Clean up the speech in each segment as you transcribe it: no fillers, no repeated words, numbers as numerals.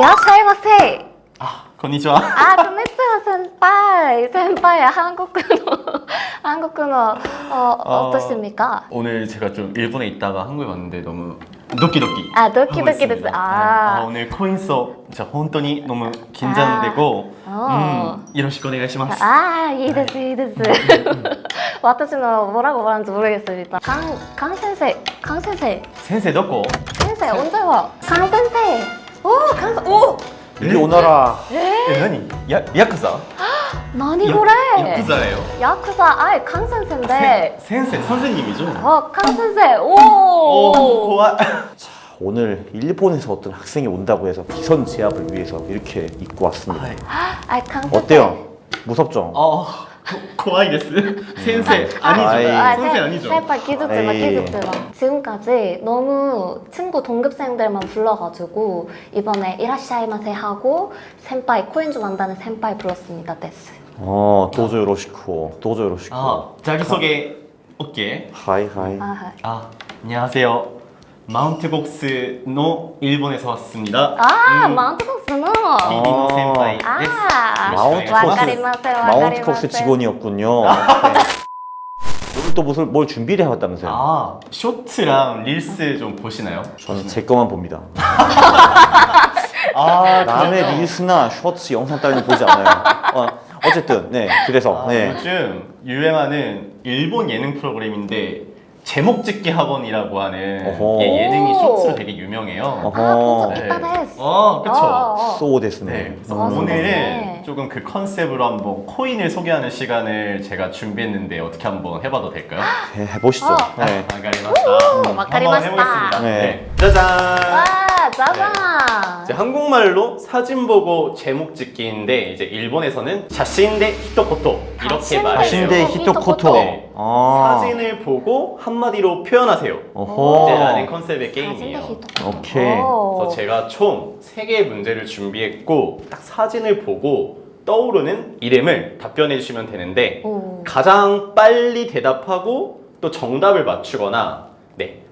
야샤이마세. 아, 건니치와. 아, konnichiwa senpai. senpai 한국어 어떠십니까? 오늘 제가 좀 일본에 있다가 한국에 왔는데 너무 도끼도끼. 아, 도끼도끼です. 오늘 코인서 진짜 本当に 너무 긴장되고. 이러시고 오네가시마스. 아, いいです、いいです。私の뭐라고 말하는지 모르겠습니다. 강先生, 강先生. 센세 도코?先生, 언제 와? 강先生. 오, 강先生. 오! 이리 오너라.何? 야쿠자?何これ? 야쿠자예요? 야쿠자, 아이, 강先生인데. 센세, 선생님이죠? 강先生. 오! 고와. 오늘 일본에서 어떤 학생이 온다고 해서 비선 제압을 위해서 이렇게 입고 왔습니다. 아이, 강先生. 어때요? 무섭죠? 고와이 데스. 센세 아니죠? 선생 아니죠? 살짝 기죽지마, 기죽지마. 지금까지 너무 친구 동급생들만 불러가지고 이번에 이라시아이마세 하고 센파이 코인 좀 안다는 센파이 불렀습니다. 데스. 도저 요로시쿠. 도저 요로시쿠. 자기소개 오케이. 하이 하이. 안녕하세요. 마운트곡스노 일본에서 왔습니다. 마운트콕스노. 비비노 센파이 데스. 마운트콕스 직원이었군요. 오늘 또 뭘 준비를 해왔다면서요? 쇼츠랑 릴스 좀 보시나요? 저는 제 거만 봅니다. 남의 릴스나 쇼츠 영상 따위는 보지 않아요. 어쨌든 네 그래서 요즘 유행하는 일본 예능 프로그램인데 제목 짓기 학원이라고 하는 예능이 쇼츠로 되게 유명해요. 데스. 그쵸. 쏘 데스네. 네, 그래서 오늘은 조금 그 컨셉으로 한번 코인을 소개하는 시간을 제가 준비했는데 어떻게 한번 해봐도 될까요? 네, 해보시죠. 네. 와카리마시타. 와카리마시타. 한번 해보겠습니다. 네. 짜잔! 와, 짜잔. 이제 한국말로 사진 보고 제목 짓기인데 이제 일본에서는 샤신데 히토코토 이렇게 말해요. 샤신데 히토코토. 네. 사진을 보고 한마디로 표현하세요. 이제 라는 컨셉의 게임이에요. 오케이. 그래서 제가 총 3개의 문제를 준비했고 딱 사진을 보고 떠오르는 이름을 답변해 주시면 되는데 가장 빨리 대답하고 또 정답을 맞추거나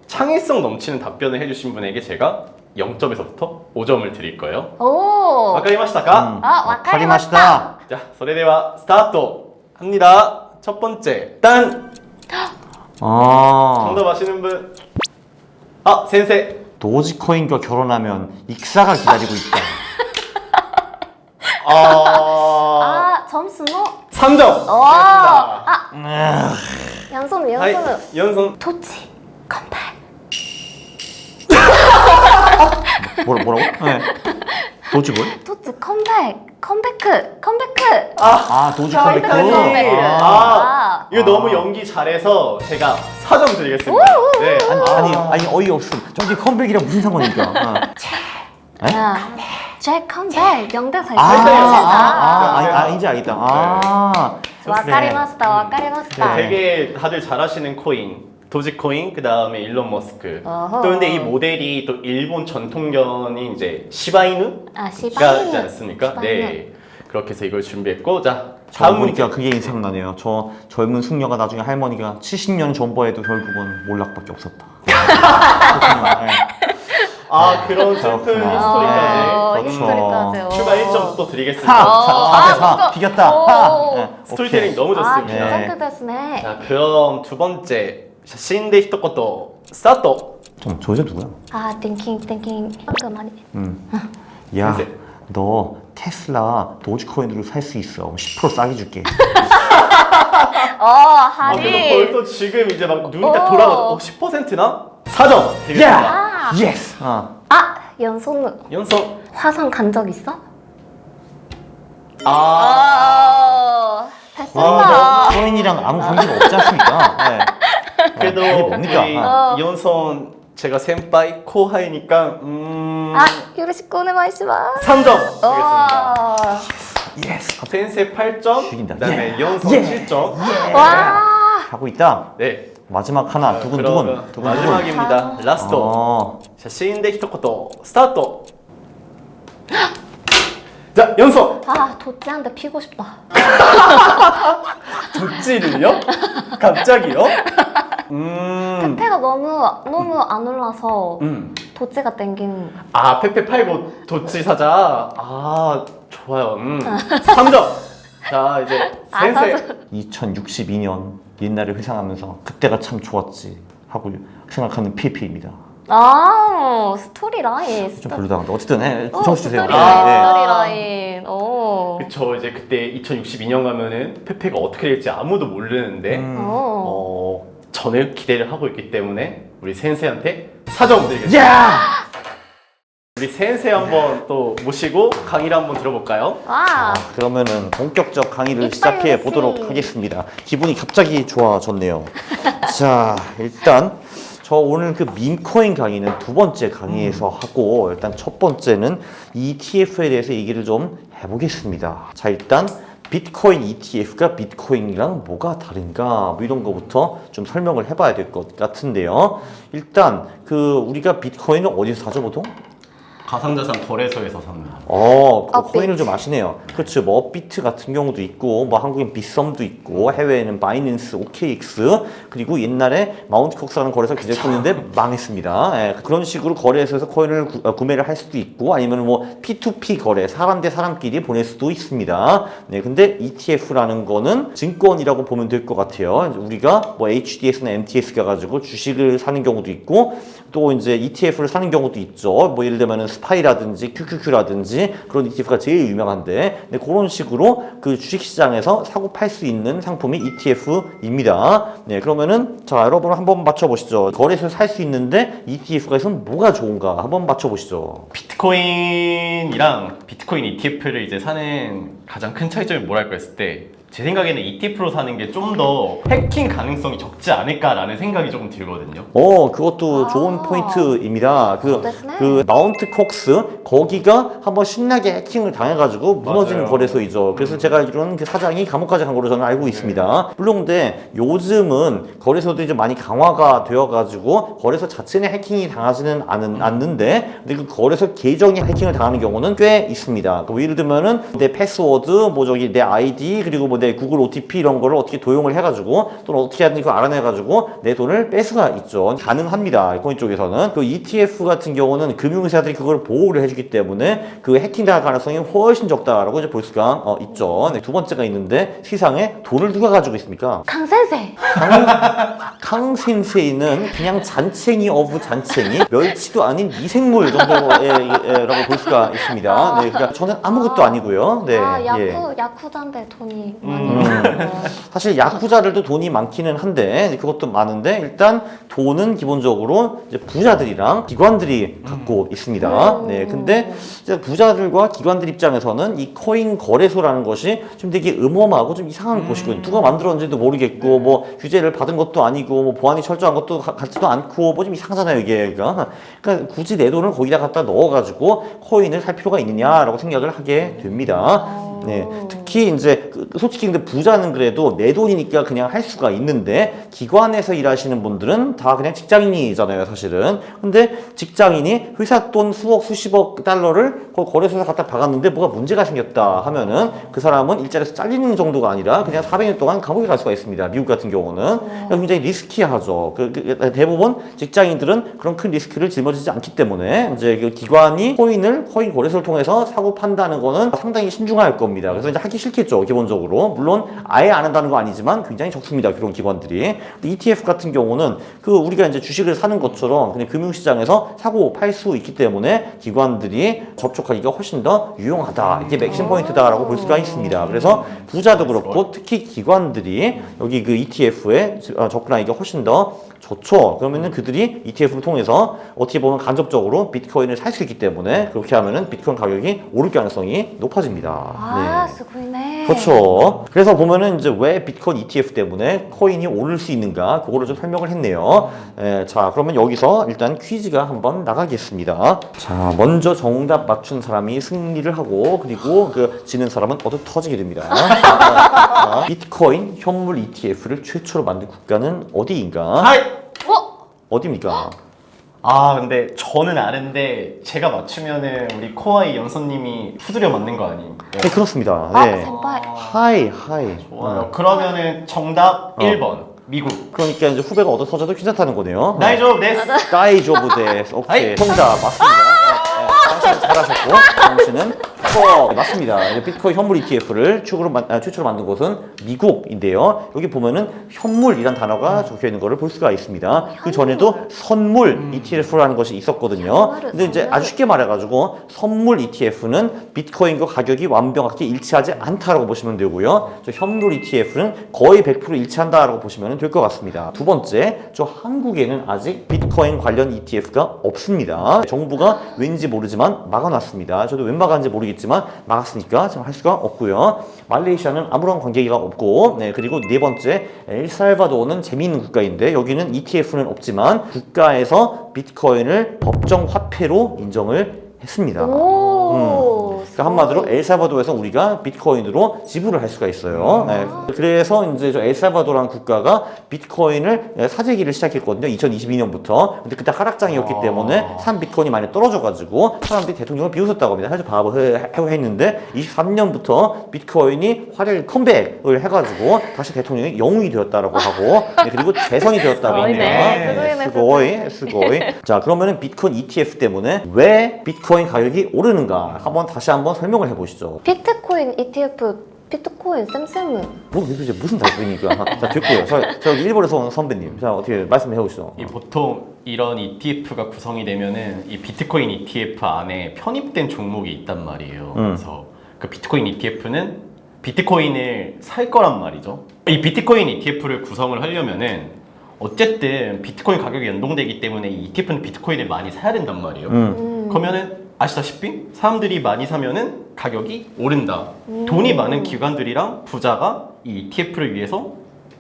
창의성 넘치는 답변을 해주신 분에게 제가 0점에서부터 5점을 드릴 거예요. 와카리마시타까? 와카리마시타. 자, それでは 스타트 합니다. 첫 번째, 딴! 정답 아시는 분? 센세! 도지코인과 결혼하면 익사가 기다리고 있다. 점수는? 3점! 연손. 연손. 토치 컴백. 뭐라고? 네. 도지 뭘? 토치 컴백. 컴백. 도지 컴백. 이거 너무 연기 잘해서 제가 4점 드리겠습니다. 네. 아니 어이없음. 저기 컴백이랑 무슨 상관입니까? 제 컴백 명대사. 이제 알겠다. 와카리마시타. 되게 다들 잘하시는 코인. 도지코인, 그 다음에 일론 머스크. 또 근데 이 모델이 또 일본 전통견인 이제 시바이누가 있지 않습니까? 네. 그렇게 해서 이걸 준비했고, 자, 다음 문제. 그게 인상나네요. 저 젊은 숙녀가 나중에 할머니가 70년 전버에도 결국은 몰락밖에 없었다. 그런 슬픈 히스토리까지. 추가 1점 또 드리겠습니다. 4대4 비겼다. 스토리텔링 너무 좋습니다. 자, 그럼 두 번째. 샤신데 히토코토 스타트! 저 여자 누구야? 띵킹. 방금 많이. 야, 너 테슬라 도지코인으로 살 수 있어. 10% 싸게 줄게. 하리. 벌써 지금 이제 막 눈이 딱 돌아가서 10%나? 4점 드리겠습니다. 예스! 연손. 화성 간 적 있어? 됐습니다. 코인이랑 아무 관계가 없지 않습니까? 그래도 뭡니까? 우리 연손 제가 센파이 코하이니까 요로시쿠 오네가이시마스. 3점 드리겠습니다. 예스! 센세 8점, 죽인다. 그다음에 연손 7점. 하고 있다. 네. 마지막 하나 두근두근. 마지막입니다. 라스트. 샤신데 히토코토 스타트. 자, 연속! 도찌한테 피고 싶다. 도찌를요? 갑자기요? 페페가 너무 안 올라서 도찌가 땡기는 것 같아. 아, 페페 팔고 도치 사자. 아, 좋아요. 3점. 자, 이제 센세. 2062년 옛날을 회상하면서 그때가 참 좋았지 하고 생각하는 PP입니다. 아, 스토리 라인. 좀 별로다. 근데 어쨌든 점수 주세요. 스토리 예, 라인, 예. 스토리 라인. 오. 그쵸, 이제 그때 2062년 가면은 페페가 어떻게 될지 아무도 모르는데 오. 저는 기대를 하고 있기 때문에 우리 센세한테 4점 드리겠습니다. 야! 우리 센세 한번 또 모시고 강의를 한번 들어볼까요? 와. 그러면은 본격적 강의를 이빨 시작해 메시. 보도록 하겠습니다. 기분이 갑자기 좋아졌네요. 자, 일단 저 오늘 그 밈코인 강의는 두 번째 강의에서 하고 일단 첫 번째는 ETF에 대해서 얘기를 좀 해보겠습니다. 자, 일단 비트코인 ETF가 비트코인이랑 뭐가 다른가 뭐 이런 거부터 좀 설명을 해봐야 될 것 같은데요. 일단 그 우리가 비트코인을 어디서 사죠 보통? 가상자산 거래소에서 삽니다. 그 업비트. 코인을 좀 아시네요. 그렇죠. 뭐 업비트 같은 경우도 있고, 뭐 한국엔 빗썸도 있고, 해외에는 바이낸스, OKX, 그리고 옛날에 마운트콕스라는 거래소 굉장히 컸는데 망했습니다. 예, 그런 식으로 거래소에서 코인을 구매를 할 수도 있고, 아니면 뭐 P2P 거래, 사람 대 사람끼리 보낼 수도 있습니다. 네, 근데 ETF라는 거는 증권이라고 보면 될 것 같아요. 우리가 뭐 HDS나 MTS 가가지고 주식을 사는 경우도 있고, 또 이제 ETF를 사는 경우도 있죠. 뭐 예를 들면은 스파이라든지 QQQ라든지 그런 ETF가 제일 유명한데, 네, 그런 식으로 그 주식시장에서 사고 팔 수 있는 상품이 ETF입니다. 네, 그러면은 자, 여러분 한번 맞춰보시죠. 거래소에서 살 수 있는데 ETF에서는 뭐가 좋은가 한번 맞춰보시죠. 비트코인이랑 비트코인 ETF를 이제 사는 가장 큰 차이점이 뭐랄까 했을 때 제 생각에는 ETF로 사는 게 좀 더 해킹 가능성이 적지 않을까라는 생각이 조금 들거든요. 그것도 아. 좋은 포인트입니다. 그렇네. 그 마운트 콕스 거기가 한번 신나게 해킹을 당해가지고 무너진 맞아요. 거래소이죠. 그래서 제가 알기로는 그 사장이 감옥까지 간 걸로 저는 알고 있습니다. 물론 근데 요즘은 거래소들이 좀 많이 강화가 되어가지고 거래소 자체는 해킹이 당하지는 않는데, 근데 그 거래소 계정이 해킹을 당하는 경우는 꽤 있습니다. 그 예를 들면은 내 패스워드, 뭐 저기 내 아이디, 그리고 뭐 내 구글 OTP 이런 거를 어떻게 도용을 해가지고 또는 어떻게 하든지 그걸 알아내가지고 내 돈을 뺄 수가 있죠. 가능합니다. 코인 쪽에서는. 그 ETF 같은 경우는 금융회사들이 그걸 보호를 해주기 때문에 그 해킹 당할 가능성이 훨씬 적다라고 이제 볼 수가 있죠. 네, 두 번째가 있는데 세상에 돈을 누가 가지고 있습니까? 강센세. 강센세이는 그냥 잔챙이 오브 잔챙이, 멸치도 아닌 미생물 정도라고 볼 수가 있습니다. 네, 그러니까 저는 아무것도 아니고요. 네, 예. 야쿠자인데 돈이 많이 사실 야쿠자들도 돈이 많기는 한데 그것도 많은데, 일단 돈은 기본적으로 이제 부자들이랑 기관들이 갖고 있습니다. 네, 근데 이제 부자들과 기관들 입장에서는 이 코인 거래소라는 것이 좀 되게 음험하고 좀 이상한 곳이거든요. 누가 만들었는지도 모르겠고, 뭐 규제를 받은 것도 아니고, 뭐 보안이 철저한 것도 같지도 않고, 뭐 좀 이상하잖아요 이게. 그러니까 굳이 내 돈을 거기다 갖다 넣어가지고 코인을 살 필요가 있느냐라고 생각을 하게 됩니다. 네, 특히 이제 솔직히 근데 부자는 그래도 내 돈이니까 그냥 할 수가 있는데, 기관에서 일하시는 분들은 다 그냥 직장인이잖아요 사실은. 근데 직장인이 회사 돈 수억 수십억 달러를 거래소에서 갖다 박았는데 뭐가 문제가 생겼다 하면은 그 사람은 일자리에서 잘리는 정도가 아니라 그냥 400년 동안 감옥에 갈 수가 있습니다. 미국 같은 경우는. 그러니까 굉장히 리스키하죠. 대부분 직장인들은 그런 큰 리스크를 짊어지지 않기 때문에 이제 그 기관이 코인 거래소를 통해서 사고 판다는 거는 상당히 신중할 겁니다. 그래서 이제 하기 싫겠죠, 기본적으로. 물론 아예 안 한다는 거 아니지만 굉장히 적습니다, 그런 기관들이. ETF 같은 경우는 그 우리가 이제 주식을 사는 것처럼 그냥 금융시장에서 사고 팔 수 있기 때문에 기관들이 접촉하기가 훨씬 더 유용하다. 이게 맥심 포인트다라고 볼 수가 있습니다. 그래서 부자도 그렇고 특히 기관들이 여기 그 ETF에 접근하기가 훨씬 더 좋죠. 그러면은 그들이 ETF를 통해서 어떻게 보면 간접적으로 비트코인을 살 수 있기 때문에, 그렇게 하면은 비트코인 가격이 오를 가능성이 높아집니다. 아, 쓰고있네. 그렇죠. 그래서 보면은 이제 왜 비트코인 ETF 때문에 코인이 오를 수 있는가, 그거를 좀 설명을 했네요. 자, 그러면 여기서 일단 퀴즈가 한번 나가겠습니다. 자, 먼저 정답 맞춘 사람이 승리를 하고, 그리고 그 지는 사람은 얻어 터지게 됩니다. 자, 비트코인 현물 ETF를 최초로 만든 국가는 어디인가? 어디입니까? 아, 근데 저는 아는데 제가 맞추면은 우리 코아이 연서님이 후드려 맞는 거 아니에요? 네, 그렇습니다. 아, 네. senpai. 하이. 좋아요. 그러면은 정답 1번. 미국. 그러니까 이제 후배가 얻어 터져도 괜찮다는 거네요. 나이조브 데스. 나이조브 데스. 오케이. 아이. 정답 맞습니다. 당신은 잘하셨고, 당신은 맞습니다. 이제 비트코인 현물 ETF를 최초로 만든 곳은 미국인데요. 여기 보면은 현물이란 단어가 적혀 있는 것을 볼 수가 있습니다. 그 전에도 선물 ETF라는 것이 있었거든요. 근데 이제 아주 쉽게 말해가지고 선물 ETF는 비트코인과 가격이 완벽하게 일치하지 않다라고 보시면 되고요. 저 현물 ETF는 거의 100% 일치한다라고 보시면 될 것 같습니다. 두 번째, 저 한국에는 아직 비트코인 관련 ETF가 없습니다. 정부가 왠지 모르지만 막아놨습니다. 저도 웬 막았는지 모르겠지만 막았으니까 지금 할 수가 없고요. 말레이시아는 아무런 관계가 없고, 그리고 네 번째, 엘살바도르는 재미있는 국가인데 여기는 ETF는 없지만 국가에서 비트코인을 법정 화폐로 인정을 했습니다. 그러니까 한마디로 엘살바도르에서 우리가 비트코인으로 지불을 할 수가 있어요. 그래서 이제 저 엘살바도르라는 국가가 비트코인을 사재기를 시작했거든요. 2022년부터. 근데 그때 하락장이었기 때문에 산 비트코인이 많이 떨어져가지고 사람들이 대통령을 비웃었다고 합니다. 사실 바보 했는데 23년부터 비트코인이 화려하게 컴백을 해가지고 다시 대통령이 영웅이 되었다라고 하고, 그리고 재선이 되었다고 합니다. 스고이. 자, 그러면은 비트코인 ETF 때문에 왜 비트코인 가격이 오르는가 다시 한번 설명을 해보시죠. 비트코인 ETF, 비트코인 쌤쌤은? 뭐 도대체 무슨 답변입니까? 자, 됐고요. 저 일본에서 온 선배님, 자 어떻게 말씀해 보시죠. 보통 이런 ETF가 구성이 되면은 이 비트코인 ETF 안에 편입된 종목이 있단 말이에요. 그래서 그 비트코인 ETF는 비트코인을 살 거란 말이죠. 이 비트코인 ETF를 구성을 하려면은 어쨌든 비트코인 가격이 연동되기 때문에 이 ETF는 비트코인을 많이 사야 된단 말이에요. 그러면은 아시다시피 사람들이 많이 사면은 가격이 오른다. 돈이 많은 기관들이랑 부자가 이 ETF를 위해서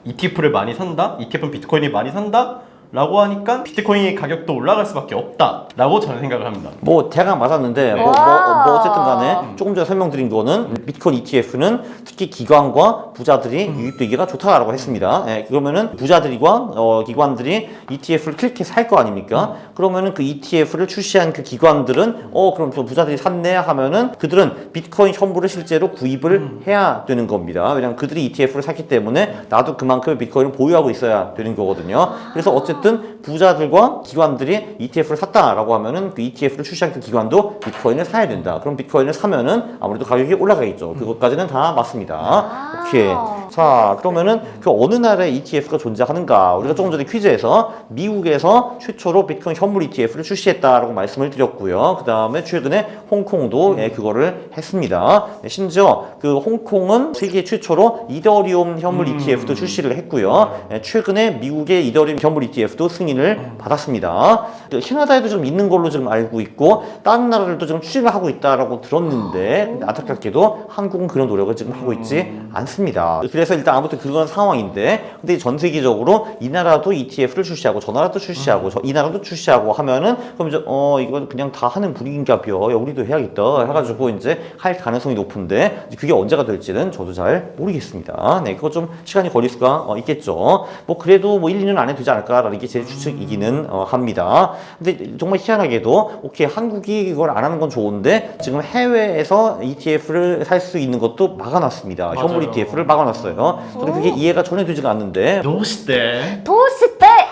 ETF를 많이 산다. ETF는 비트코인을 많이 산다. 라고 하니까 비트코인의 가격도 올라갈 수밖에 없다 라고 저는 생각을 합니다. 뭐 대강 맞았는데 뭐 어쨌든 간에 조금 전에 설명드린 거는 비트코인 ETF는 특히 기관과 부자들이 유입되기가 좋다라고 했습니다. 그러면은 부자들과 기관들이 ETF를 그렇게 살 거 아닙니까? 그러면은 그 ETF를 출시한 그 기관들은 그럼 저 부자들이 샀네 하면은 그들은 비트코인 현물을 실제로 구입을 해야 되는 겁니다. 왜냐면 그들이 ETF를 샀기 때문에 나도 그만큼 비트코인을 보유하고 있어야 되는 거거든요. 그래서 어쨌든 부자들과 기관들이 ETF를 샀다라고 하면은 그 ETF를 출시한 그 기관도 비트코인을 사야 된다. 그럼 비트코인을 사면은 아무래도 가격이 올라가겠죠. 그것까지는 다 맞습니다. 오케이. 자, 그러면은 그 어느 나라에 ETF가 존재하는가? 우리가 조금 전에 퀴즈에서 미국에서 최초로 비트코인 현물 ETF를 출시했다라고 말씀을 드렸고요. 그 다음에 최근에 홍콩도 그거를 했습니다. 심지어 그 홍콩은 세계 최초로 이더리움 현물 ETF도 출시를 했고요. 최근에 미국의 이더리움 현물 ETF도 승인을 받았습니다. 캐나다에도 좀 있는 걸로 지금 알고 있고 다른 나라들도 지금 추진을 하고 있다라고 들었는데 안타깝게도 한국은 그런 노력을 지금 하고 있지 않습니다. 그래서 일단 아무튼 그건 상황인데 근데 전 세계적으로 이 나라도 ETF를 출시하고 저 나라도 출시하고 이 나라도 출시하고 하면은 그럼 이제 이건 그냥 다 하는 분위기인가벼. 우리도 해야겠다 해가지고 이제 할 가능성이 높은데 그게 언제가 될지는 저도 잘 모르겠습니다. 그거 좀 시간이 걸릴 수가 있겠죠. 뭐 그래도 뭐 1, 2년 안에 되지 않을까라는 게 제 추측이기는 합니다. 근데 정말 희한하게도 오케이 한국이 이걸 안 하는 건 좋은데 지금 해외에서 ETF를 살 수 있는 것도 막아놨습니다. 현물 ETF를 막아놨어요. 근데 그게 이해가 전혀 되지가 않는데 도시대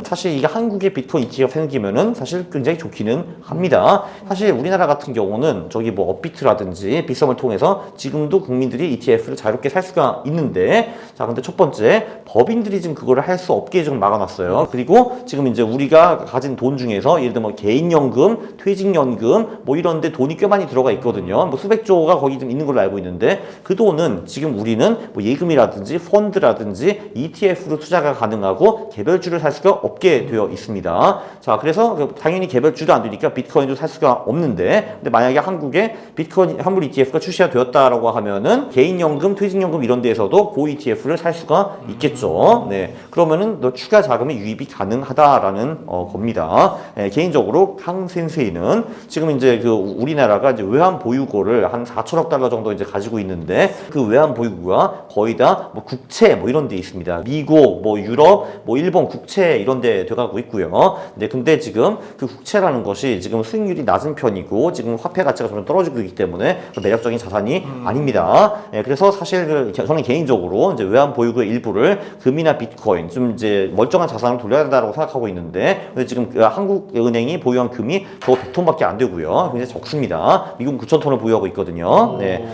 사실 이게 한국의 비트코인 ETF가 생기면은 사실 굉장히 좋기는 합니다. 사실 우리나라 같은 경우는 저기 뭐 업비트라든지 빗썸을 통해서 지금도 국민들이 ETF를 자유롭게 살 수가 있는데 자 근데 첫 번째 법인들이 지금 그거를 할 수 없게 지금 막아놨어요. 그리고 지금 이제 우리가 가진 돈 중에서 예를 들면 뭐 개인연금, 퇴직연금 뭐 이런데 돈이 꽤 많이 들어가 있거든요. 뭐 수백 조가 거기 좀 있는 걸로 알고 있는데 그 돈은 지금 우리는 뭐 예금이라든지 펀드라든지 ETF로 투자가 가능하고 개별주를 살 수가 없게 되어 있습니다. 자, 그래서 당연히 개별주도 안 되니까 비트코인도 살 수가 없는데 근데 만약에 한국에 비트코인 현물 ETF가 출시가 되었다라고 하면은 개인연금, 퇴직연금 이런 데에서도 그 ETF를 살 수가 있겠죠. 네. 그러면은 너 추가 자금이 유입이 가능하다라는 겁니다. 개인적으로 강 센세이는 지금 이제 그 우리나라가 이제 외환 보유고를 한 4천억 달러 정도 이제 가지고 있는데 그 외환 보유고가 거의 다 뭐 국채 뭐 이런 데 있습니다. 미국, 뭐 유럽, 뭐 일본 국채 이런 데 돼가고 있고요. 네, 근데 지금 그 국채라는 것이 지금 수익률이 낮은 편이고 지금 화폐 가치가 점점 떨어지고 있기 때문에 매력적인 자산이 아닙니다. 네, 그래서 사실 저는 개인적으로 이제 외환 보유고의 일부를 금이나 비트코인 좀 이제 멀쩡한 자산을 돌려야 된다고 생각하고 있는데 근데 지금 그 한국은행이 보유한 금이 저 100톤밖에 안 되고요. 굉장히 적습니다. 미국은 9,000톤을 보유하고 있거든요. 네.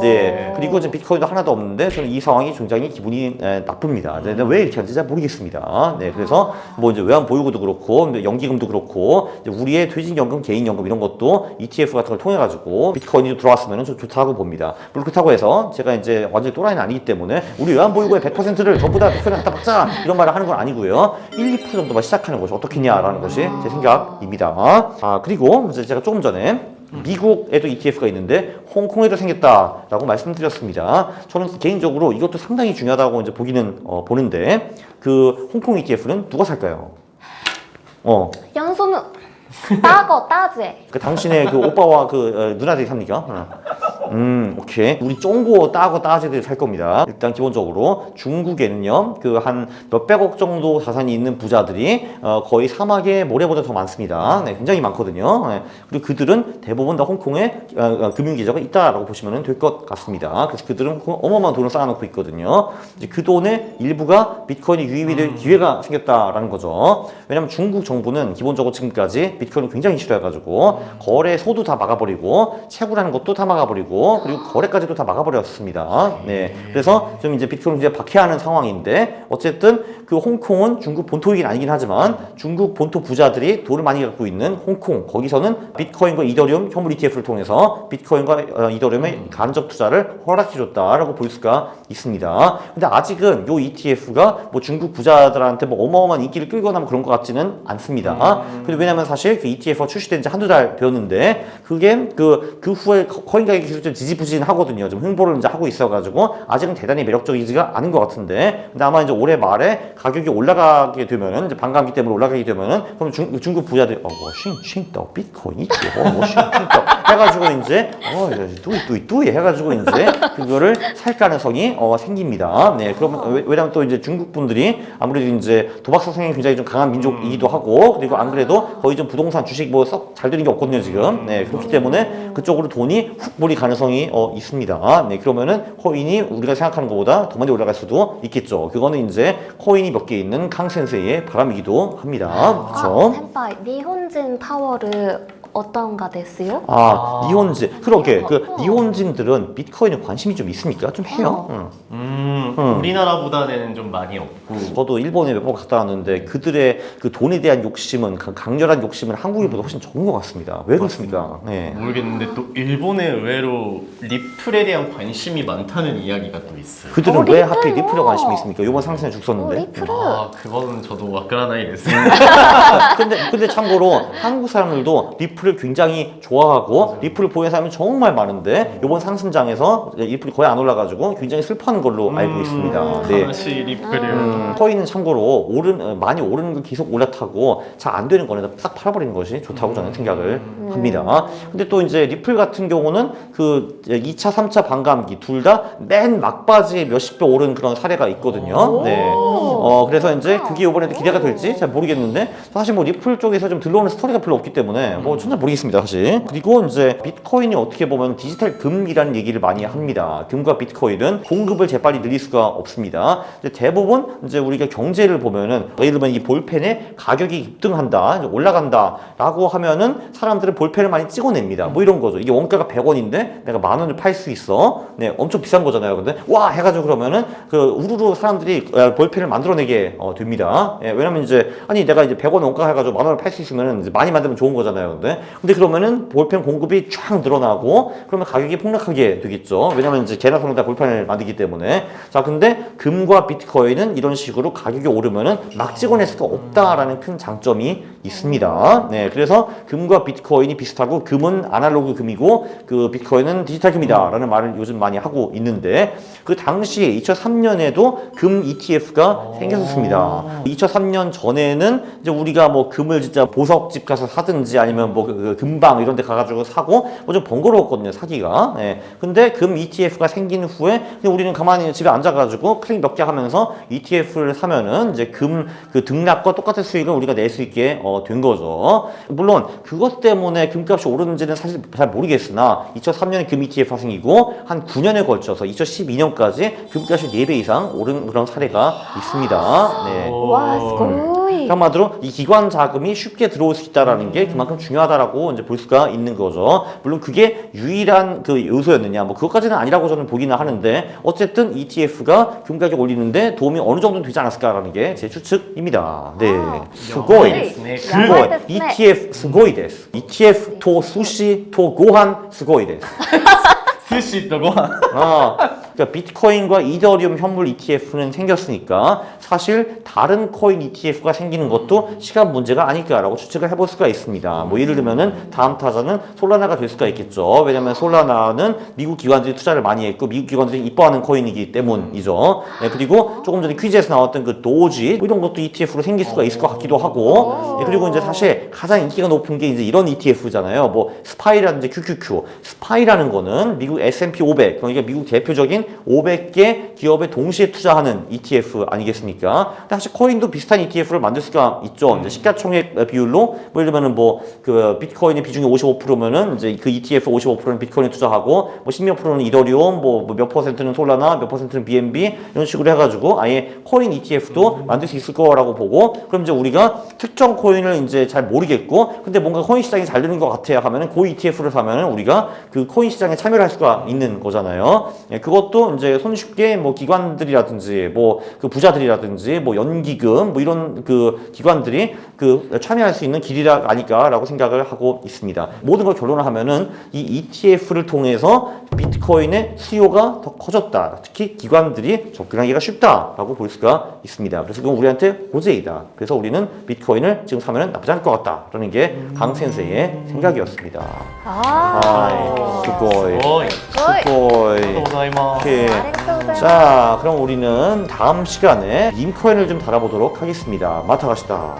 네. 그리고 이제 비트코인도 하나도 없는데 저는 이 상황이 굉장히 기분이 나쁩니다. 네, 왜 이렇게 하는지 잘 모르겠습니다. 네. 그래서 뭐 이제 외환 보유고도 그렇고 연기금도 그렇고 이제 우리의 퇴직연금, 개인연금 이런 것도 ETF 같은 걸 통해 가지고 비트코인이 들어왔으면 좀 좋다고 봅니다. 물론 그렇다고 해서 제가 이제 완전히 또라이는 아니기 때문에 우리 외환 보유고의 100%를 전부 다 비트코인에 갖다 박자 이런 말을 하는 건 아니고요. 1, 2% 정도만 시작하는 것이 어떻겠냐라는 것이 제 생각입니다. 그리고 이제 제가 조금 전에 미국에도 ETF가 있는데 홍콩에도 생겼다라고 말씀드렸습니다. 저는 개인적으로 이것도 상당히 중요하다고 이제 보는데 그 홍콩 ETF는 누가 살까요? 연소는 따거 따제. 그 당신의 그 오빠와 그 누나들이 삽니까? 오케이. 우리 쫑고 따고 따지들이 살 겁니다. 일단 기본적으로 중국에는요, 그 한 몇백억 정도 자산이 있는 부자들이 거의 사막의 모래보다 더 많습니다. 네, 굉장히 많거든요. 네. 그리고 그들은 대부분 다 홍콩에 금융계좌가 있다라고 보시면 될 것 같습니다. 그래서 그들은 어마어마한 돈을 쌓아놓고 있거든요. 이제 그 돈의 일부가 비트코인이 유입이 될 기회가 생겼다라는 거죠. 왜냐하면 중국 정부는 기본적으로 지금까지 비트코인을 굉장히 싫어해가지고 거래소도 다 막아버리고 채굴하는 것도 다 막아버리고 그리고 거래까지도 다 막아버렸습니다. 네, 그래서 좀 이제 비트코인을 이제 박해하는 상황인데 어쨌든 그 홍콩은 중국 본토이긴 아니긴 하지만 중국 본토 부자들이 돈을 많이 갖고 있는 홍콩 거기서는 비트코인과 이더리움 현물 ETF를 통해서 비트코인과 이더리움의 간접 투자를 허락해줬다라고 볼 수가 있습니다. 근데 아직은 요 ETF가 뭐 중국 부자들한테 뭐 어마어마한 인기를 끌거나 뭐 그런 것 같지는 않습니다. 근데 왜냐면 사실 그 ETF가 출시된 지 한두 달 되었는데 그게 그 후에 코인 가격이 계속 좀 지지부진하거든요. 좀 흥보를 이제 하고 있어가지고 아직은 대단히 매력적이지가 않은 것 같은데 근데 아마 이제 올해 말에 가격이 올라가게 되면은 이제 반감기 때문에 올라가게 되면은 그럼 중국 부자들이 싱싱더 비트코인 ETF 싱싱더 해가지고 이제 뚜이 해가지고 이제 그거를 살 가능성이 생깁니다. 네, 그러면 왜냐면 또 이제 중국 분들이 아무래도 이제 도박성 성향이 굉장히 좀 강한 민족이기도 하고 그리고 안 그래도 거의 좀 부동산 주식 뭐 썩 잘 되는 게 없거든요 지금. 네, 그렇기 때문에 그쪽으로 돈이 훅 몰릴 가능성이 있습니다. 네, 그러면은 코인이 우리가 생각하는 것보다 더 많이 올라갈 수도 있겠죠. 그거는 이제 코인이 몇 개 있는 캉센세이의 바람이기도 합니다. 그렇죠? 센파이, 니혼진 파워를 어떤가 됐어요? 니혼진. 그러게 니혼진들은 비트코인에 관심이 좀 있습니까? 좀 해요. 우리나라보다는 좀 많이 없고 저도 일본에 몇 번 갔다 왔는데 그들의 그 돈에 대한 욕심은 강렬한 욕심은 한국인보다 훨씬 적은 것 같습니다. 왜 그렇습니까? 네. 모르겠는데 또 일본에 의외로 리플에 대한 관심이 많다는 이야기가 또 있어요. 그들은 왜 하필 리플요? 리플에 관심이 있습니까? 이번 상승에 죽었는데. 리플을 그거는 저도 와그라나이 됐어요. 근데 참고로 한국 사람들도 리플을 굉장히 좋아하고 리플을 보는 사람이 정말 많은데 이번 상승장에서 리플이 거의 안 올라가지고 굉장히 슬퍼하는 걸로 알고 있습니다. 네. 다시 리플을 코인은 참고로 많이 오르는 걸 계속 올라타고 잘 안 되는 거는 싹 팔아버리는 것이 좋다고 저는 생각을 합니다. 근데 또 이제 리플 같은 경우는 그 2차, 3차 반감기 둘 다 맨 막바지에 몇십 배 오른 그런 사례가 있거든요. 네. 그래서 이제 그게 이번에도 기대가 될지 잘 모르겠는데 사실 뭐 리플 쪽에서 좀 들러오는 스토리가 별로 없기 때문에 뭐 전혀 모르겠습니다 사실. 그리고 이제 비트코인이 어떻게 보면 디지털 금이라는 얘기를 많이 합니다. 금과 비트코인은 공급을 재빨리 늘릴 수가 없습니다. 이제 대부분 이제 우리가 경제를 보면은 예를 들면 이 볼펜의 가격이 급등한다, 이제 올라간다라고 하면은 사람들은 볼펜을 많이 찍어냅니다. 뭐 이런 거죠. 이게 원가가 100원인데 내가 10,000원을 팔 수 있어. 네, 엄청 비싼 거잖아요. 근데 와 해가지고 그러면은 그 우르르 사람들이 볼펜을 만들어내게 됩니다. 예, 왜냐면 이제 아니 내가 이제 100원 원가 해가지고 10,000원을 팔 수 있으면은 이제 많이 만들면 좋은 거잖아요. 근데 그러면은 볼펜 공급이 쫙 늘어나고 그러면 가격이 폭락하게 되겠죠. 왜냐면 이제 개나 소는 다 볼펜을 만들기 때문에. 자, 근데 금과 비트코인은 이런 식으로 가격이 오르면은 막 찍어낼 수가 없다라는 큰 장점이 있습니다. 네, 그래서 금과 비트코인이 비슷하고 금은 아날로그 금이고 그 비트코인은 디지털 금이다라는 말을 요즘 많이 하고 있는데 그 당시에 2003년에도 금 ETF가 생겼었습니다. 2003년 전에는 이제 우리가 뭐 금을 진짜 보석집 가서 사든지 아니면 뭐 그 금방 이런 데 가가지고 사고 뭐 좀 번거로웠거든요, 사기가. 네. 근데 금 ETF가 생긴 후에 그냥 우리는 가만히 집에 앉아가지고 클릭 몇 개 하면서 ETF를 사면은 이제 금 그 등락과 똑같은 수익을 우리가 낼 수 있게 된 거죠. 물론 그것 때문에 금값이 오르는지는 사실 잘 모르겠으나 2003년에 금 ETF가 생기고 한 9년에 걸쳐서 2012년까지 금값이 4배 이상 오른 그런 사례가 있습니다. 네. 와, 스고이. 한마디로 이 기관 자금이 쉽게 들어올 수 있다라는 게 그만큼 중요하다라고 이제 볼 수가 있는 거죠. 물론 그게 유일한 그 요소였느냐, 뭐 그것까지는 아니라고 저는 보기는 하는데 어쨌든 ETF가 금 가격 올리는데 도움이 어느 정도는 되지 않았을까라는 게 제 추측입니다. 네, 스고이. 네, 스고이. 네. ETF 스고이 데스. ETF 토 수시 토 고한 스고이 데스. 쓸 수 있다고? 그러니까 비트코인과 이더리움 현물 ETF는 생겼으니까 사실 다른 코인 ETF가 생기는 것도 시간 문제가 아닐까라고 추측을 해볼 수가 있습니다. 뭐 예를 들면은 다음 타자는 솔라나가 될 수가 있겠죠. 왜냐면 솔라나는 미국 기관들이 투자를 많이 했고 미국 기관들이 이뻐하는 코인이기 때문이죠. 네, 그리고 조금 전에 퀴즈에서 나왔던 그 도지 뭐 이런 것도 ETF로 생길 수가 있을 것 같기도 하고 네, 그리고 이제 사실 가장 인기가 높은 게 이제 이런 ETF잖아요. 뭐 스파이라든지 QQQ. 스파이라는 거는 미국 S&P 500 그러니까 미국 대표적인 500개 기업에 동시에 투자하는 ETF 아니겠습니까? 근데 사실 코인도 비슷한 ETF를 만들 수가 있죠. 이제 시가총액 비율로 뭐 예를 들면은 뭐 그 비트코인의 비중이 55%면은 이제 그 ETF 55%는 비트코인에 투자하고 뭐 10몇 %는 이더리움 뭐 몇 %는 솔라나 몇 %는 BNB 이런 식으로 해가지고 아예 코인 ETF도 만들 수 있을 거라고 보고 그럼 이제 우리가 특정 코인을 이제 잘 모르겠고 근데 뭔가 코인 시장이 잘 되는 것 같아야 하면은 그 ETF를 사면은 우리가 그 코인 시장에 참여를 할 수가 있는 거잖아요. 예, 그것도 이제 손쉽게 뭐 기관들이라든지 뭐 그 부자들이라든지 뭐 연기금 뭐 이런 그 기관들이 그 참여할 수 있는 길이라 아닐까라고 생각을 하고 있습니다. 모든 걸 결론을 하면은 이 ETF를 통해서 비트코인의 수요가 더 커졌다. 특히 기관들이 접근하기가 쉽다라고 볼 수가 있습니다. 그래서 그건 우리한테 호재이다. 그래서 우리는 비트코인을 지금 사면은 나쁘지 않을 것 같다라는 게 강 센세이의 생각이었습니다. 스고이. 스고이. 오케이. 자, 그럼 우리는 다음 시간에 밈코인을 좀 달아보도록 하겠습니다. 맡아가시다.